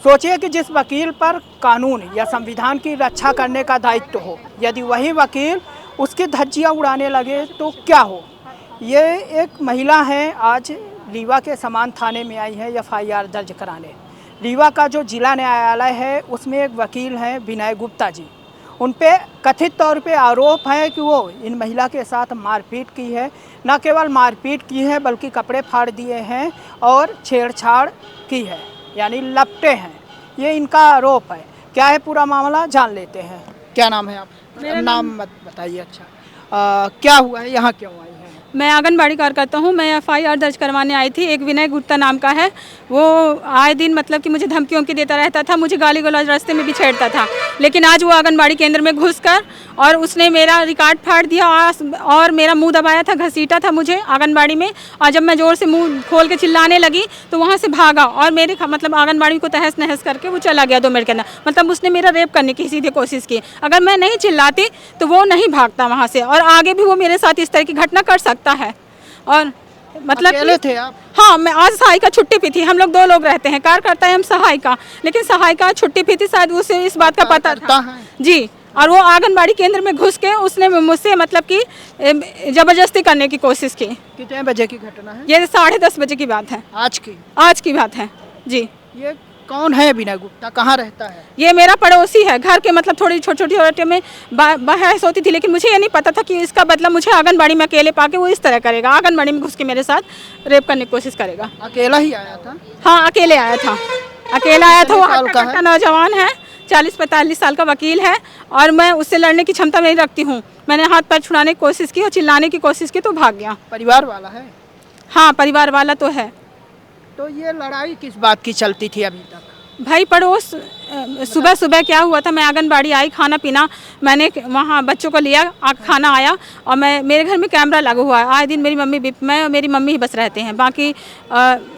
सोचिए कि जिस वकील पर कानून या संविधान की रक्षा करने का दायित्व हो, यदि वही वकील उसकी धज्जियां उड़ाने लगे तो क्या हो। ये एक महिला है, आज रीवा के समान थाने में आई है एफआईआर दर्ज कराने। रीवा का जो जिला न्यायालय है उसमें एक वकील हैं विनय गुप्ता जी, उन पे कथित तौर पे आरोप है कि वो इन महिला के साथ मारपीट की है। न केवल मारपीट की है बल्कि कपड़े फाड़ दिए हैं और छेड़छाड़ की है, यानी लपटे हैं। ये इनका आरोप है। क्या है पूरा मामला, जान लेते हैं। क्या नाम है आप? मेरा नाम मत बताइए। अच्छा, क्या हुआ है, यहाँ क्यों आई है? मैं आंगनबाड़ी कार्यकर्ता हूँ। मैं एफआईआर दर्ज करवाने आई थी। एक विनय गुप्ता नाम का है, वो आए दिन मतलब कि मुझे धमकियों की देता रहता था, मुझे गाली गलौज रास्ते में भी छेड़ता था। लेकिन आज वो आंगनबाड़ी केंद्र में घुसकर और उसने मेरा रिकॉर्ड फाड़ दिया और मेरा मुंह दबाया था, घसीटा था मुझे आंगनबाड़ी में। और जब मैं ज़ोर से मुंह खोल के चिल्लाने लगी तो वहाँ से भागा और मेरे मतलब आंगनबाड़ी को तहस नहस करके वो चला गया 2 मिनट के अंदर। मतलब उसने मेरा रेप करने की सीधी कोशिश की। अगर मैं नहीं चिल्लाती तो वो नहीं भागता वहाँ से, और आगे भी वो मेरे साथ इस तरह की घटना कर सकता है। और मतलब अकेले थे आप? हाँ, मैं आज सहायिका छुट्टी पे थी। हम लोग 2 लोग रहते हैं, कार्यकर्ता है हम सहायिका, लेकिन सहायिका छुट्टी पे थी, शायद उसे इस बात का पता था जी। और वो आंगनबाड़ी केंद्र में घुस के उसने मुझसे मतलब कि जबरदस्ती करने की कोशिश की। कितने बजे की घटना है? ये 10:30 बजे की बात है, आज की बात है जी। ये कौन है विनय गुप्ता, कहाँ रहता है? ये मेरा पड़ोसी है, घर के मतलब थोड़ी छोटी छोटी में बहस होती थी, लेकिन मुझे ये नहीं पता था कि इसका बदला मुझे आंगनबाड़ी में अकेले पाके वो इस तरह करेगा, आंगनबाड़ी में घुस के मेरे साथ रेप करने की कोशिश करेगा। अकेला ही आया था? हाँ, अकेले आया था, अकेला आया था। वो साल का है? नौजवान है, 40-45 साल का वकील है, और मैं उससे लड़ने की क्षमता नहीं रखती हूँ। मैंने हाथ पैर छुड़ाने की कोशिश की और चिल्लाने की कोशिश की तो भाग गया। परिवार वाला है? हाँ, परिवार वाला तो है। तो ये लड़ाई किस बात की चलती थी अभी तक? भाई पड़ोस, सुबह सुबह क्या हुआ था, मैं आंगनबाड़ी आई, खाना पीना मैंने वहाँ बच्चों को लिया, खाना आया, और मेरे घर में कैमरा लगा हुआ है। आए दिन मेरी मम्मी भी, मैं और मेरी मम्मी ही बस रहते हैं, बाकी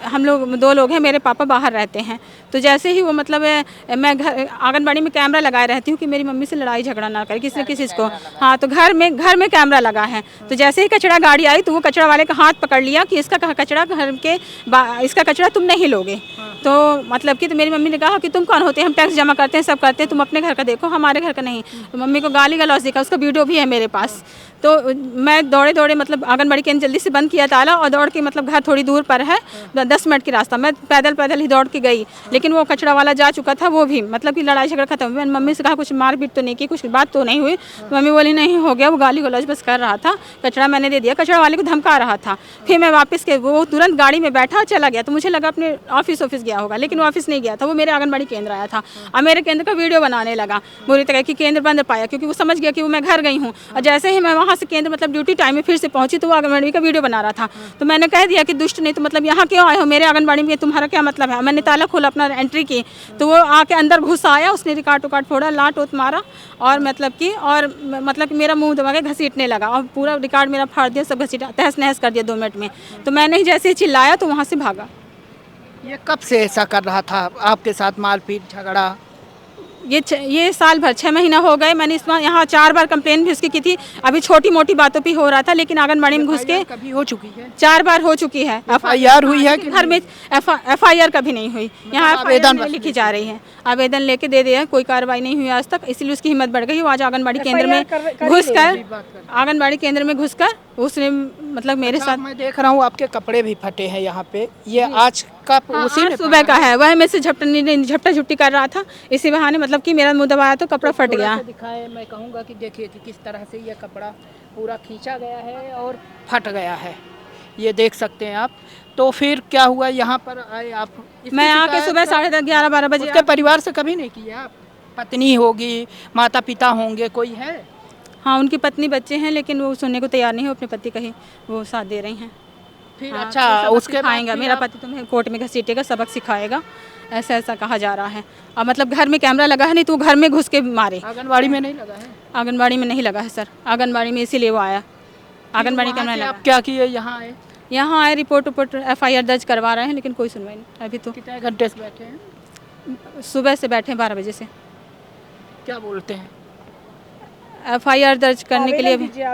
हम लोग 2 लोग हैं, मेरे पापा बाहर रहते हैं। तो जैसे ही वो मतलब मैं घर आंगनबाड़ी में कैमरा लगाए रहती हूँ कि मेरी मम्मी से लड़ाई झगड़ा ना करे किसी न किसी को। हाँ, तो घर में कैमरा लगा है। तो जैसे ही कचरा गाड़ी आई तो वो कचरा वाले का हाथ पकड़ लिया कि इसका कचरा घर के इसका कचरा तुम नहीं लोगे। तो मतलब कि तो मेरी मम्मी ने कहा कि तुम कौन होते हैं, हम टैक्स जमा करते हैं, सब करते हैं, तुम अपने घर का देखो, हमारे घर का नहीं। तो मम्मी को गाली गलौज दिखा, उसका वीडियो भी है मेरे पास। तो मैं दौड़े मतलब आंगनबाड़ी केंद्र जल्दी से बंद किया ताला और दौड़ के, मतलब घर थोड़ी दूर पर है, 10 मिनट की रास्ता, मैं पैदल ही दौड़ के गई। लेकिन वो कचरा वाला जा चुका था, वो भी मतलब कि लड़ाई झगड़ा खत्म। मैंने मम्मी से कहा कुछ मारपीट तो नहीं की, कुछ बात तो नहीं हुई। तो मम्मी बोली नहीं हो गया, वो गाली गलौज बस कर रहा था, कचरा मैंने दे दिया, कचरा वाले को धमका रहा था। फिर मैं वापस के वो तुरंत गाड़ी में बैठा चला गया। तो मुझे लगा अपने ऑफिस गया होगा, लेकिन वो ऑफिस नहीं गया था, वो मेरे आंगनबाड़ी केंद्र आया था और मेरे केंद्र का वीडियो बनाने लगा। बुरी तरह की केंद्र बंद पाया क्योंकि वो समझ गया कि वो मैं घर गई हूँ। और जैसे ही मैं वहाँ से केंद्र मतलब ड्यूटी टाइम में फिर से पहुंची तो वो आंगनबाड़ी का वीडियो बना रहा था। तो मैंने कह दिया कि दुष्ट, नहीं तो मतलब यहाँ क्यों आए हो मेरे आंगनबाड़ी में, तुम्हारा क्या मतलब है। मैंने ताला खोला, अपना एंट्री की, तो वो आके अंदर घुस आया, उसने रिकॉर्ड उकार्ड फोड़ा, लात उत मारा और मतलब कि मेरा मुंह दबा के घसीटने लगा और पूरा रिकॉर्ड मेरा फाड़ दिया, सब घसीटा तहस नहस कर दिया 2 मिनट में। तो मैंने ही जैसे ही चिल्लाया तो वहाँ से भागा। ये कब से ऐसा कर रहा था आपके साथ, मारपीट झगड़ा? ये साल भर 6 महीना हो गए। मैंने इस बार यहाँ 4 बार कंप्लेन भी उसकी की थी। अभी छोटी मोटी बातों पे हो रहा था, लेकिन आंगनबाड़ी में घुस के कभी हो चुकी है? 4 बार हो चुकी है। एफआईआर हुई है कि घर में एफआईआर कभी नहीं हुई। यहाँ आवेदन लिखी जा रही है, आवेदन लेके दे दिया, कोई कार्रवाई नहीं हुई आज तक, इसलिए उसकी हिम्मत बढ़ गई। वो आज आंगनबाड़ी केंद्र में घुसकर उसने मतलब मेरे साथ। मैं देख रहा हूँ आपके कपड़े भी फटे हैं यहाँ पे, ये आज का उसी ने सुबह का है। वह मेरे से झपटा झुट्टी कर रहा था, इसी बहाने मतलब कि मेरा मुंह दबाया तो कपड़ा फट गया। दिखाए, मैं कहूँगा कि देखिए कि किस तरह से ये कपड़ा पूरा खींचा गया है और फट गया है, ये देख सकते हैं आप। तो फिर क्या हुआ, यहाँ पर आए आप? मैं आके सुबह 10:30, 11, 12 बजे। उसके परिवार से कभी नहीं किया आप? पत्नी होगी, माता पिता होंगे, कोई है? हाँ, उनकी पत्नी बच्चे हैं, लेकिन वो सुनने को तैयार नहीं है, अपने पति का ही वो साथ दे रही हैं। फिर हाँ, अच्छा, उसके खाएंगा मेरा पति तुम्हें कोर्ट में घसीटेगा, सबक सिखाएगा, ऐसा कहा जा रहा है। और मतलब घर में कैमरा लगा है, नहीं तो वो घर में घुस के मारे। आंगनबाड़ी में नहीं लगा है? आंगनबाड़ी में नहीं लगा है सर, आंगनबाड़ी में इसीलिए वो आया, आंगनबाड़ी कैमरा लगा। आप क्या किए, यहाँ आए रिपोर्ट एफआईआर दर्ज करवा रहे हैं, लेकिन कोई सुनवाई नहीं अभी। तो कितने घंटे से बैठे हैं? सुबह से बैठे हैं 12 बजे से। क्या बोलते हैं? FIR दर्ज करने के लिए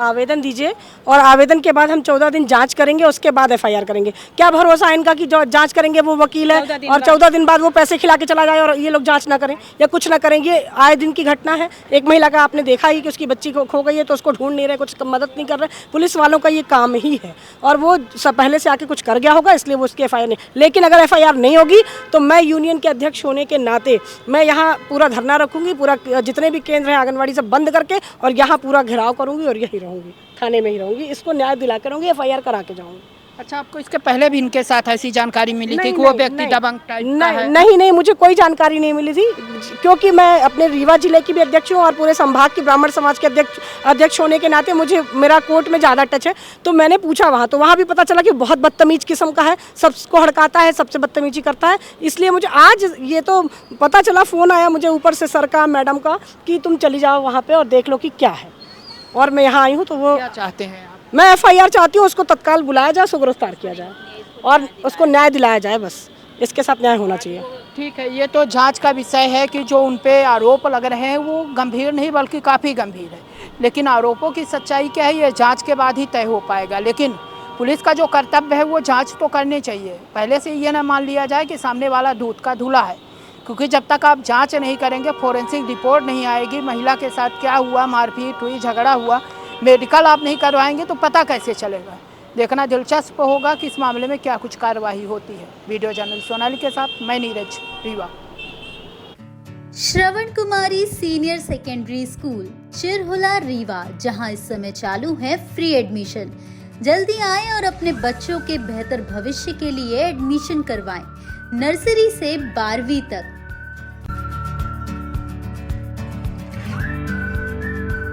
आवेदन दीजिए और आवेदन के बाद हम 14 दिन जांच करेंगे, उसके बाद FIR करेंगे। क्या भरोसा है इनका कि जो जांच करेंगे वो वकील है और 14 दिन बाद वो पैसे खिला के चला जाए और ये लोग जांच ना करें या कुछ ना करें। ये आए दिन की घटना है। एक महिला का आपने देखा ही कि उसकी बच्ची को खो गई है तो उसको ढूंढ नहीं रहे, कुछ मदद नहीं कर रहे। पुलिस वालों का ये काम ही है और वो सब पहले से आके कुछ कर गया होगा, इसलिए वो उसकी FIR नहीं। लेकिन अगर FIR नहीं होगी तो मैं यूनियन के अध्यक्ष होने के नाते मैं यहाँ पूरा धरना रखूंगी, पूरा जितने भी केंद्र हैं आंगनबाड़ी सब बंद करके और यहाँ पूरा घेराव करूंगी और यही रहूंगी, थाने में ही रहूंगी। इसको न्याय दिला कर रहूंगी, FIR करा के जाऊंगी। अच्छा, आपको इसके पहले भी इनके साथ ऐसी जानकारी मिली थी कि वो व्यक्ति दबंग टाइप का है? नहीं, मुझे कोई जानकारी नहीं मिली थी, क्योंकि मैं अपने रीवा जिले की भी अध्यक्ष हूँ और पूरे संभाग की ब्राह्मण समाज के अध्यक्ष होने के नाते मुझे मेरा कोर्ट में ज़्यादा टच है। तो मैंने पूछा वहाँ, तो वहाँ भी पता चला कि बहुत बदतमीज किस्म का है, सबको हड़काता है, सबसे बदतमीजी करता है। इसलिए मुझे आज ये तो पता चला, फ़ोन आया मुझे ऊपर से सर का, मैडम का, कि तुम चली जाओ वहाँ पर और देख लो कि क्या है। और मैं यहाँ आई हूँ। तो वो क्या चाहते हैं आप? मैं FIR चाहती हूँ, उसको तत्काल बुलाया जाए, उसको गिरफ्तार किया जाए और उसको न्याय दिलाया जाए। बस इसके साथ न्याय होना चाहिए। ठीक है, ये तो जांच का विषय है कि जो उन पे आरोप लग रहे हैं वो गंभीर नहीं बल्कि काफ़ी गंभीर है, लेकिन आरोपों की सच्चाई क्या है ये जांच के बाद ही तय हो पाएगा। लेकिन पुलिस का जो कर्तव्य है वो जांच तो करनी चाहिए। पहले से ये ना मान लिया जाए कि सामने वाला दूध का धुला है, क्योंकि जब तक आप जांच नहीं करेंगे, फोरेंसिक रिपोर्ट नहीं आएगी, महिला के साथ क्या हुआ, मारपीट हुई, झगड़ा हुआ, मेडिकल आप नहीं करवाएंगे तो पता कैसे चलेगा। देखना दिलचस्प होगा कि इस मामले में क्या कुछ कार्रवाई होती है। वीडियो जर्नलिस्ट सोनाली के साथ मैं नीरज, रीवा। श्रवण कुमारी senior secondary school Chirhula, Rewa, जहां इस समय चालू है फ्री एडमिशन। जल्दी आएं और अपने बच्चों के बेहतर भविष्य के लिए एडमिशन करवाएं। नर्सरी से 12वीं तक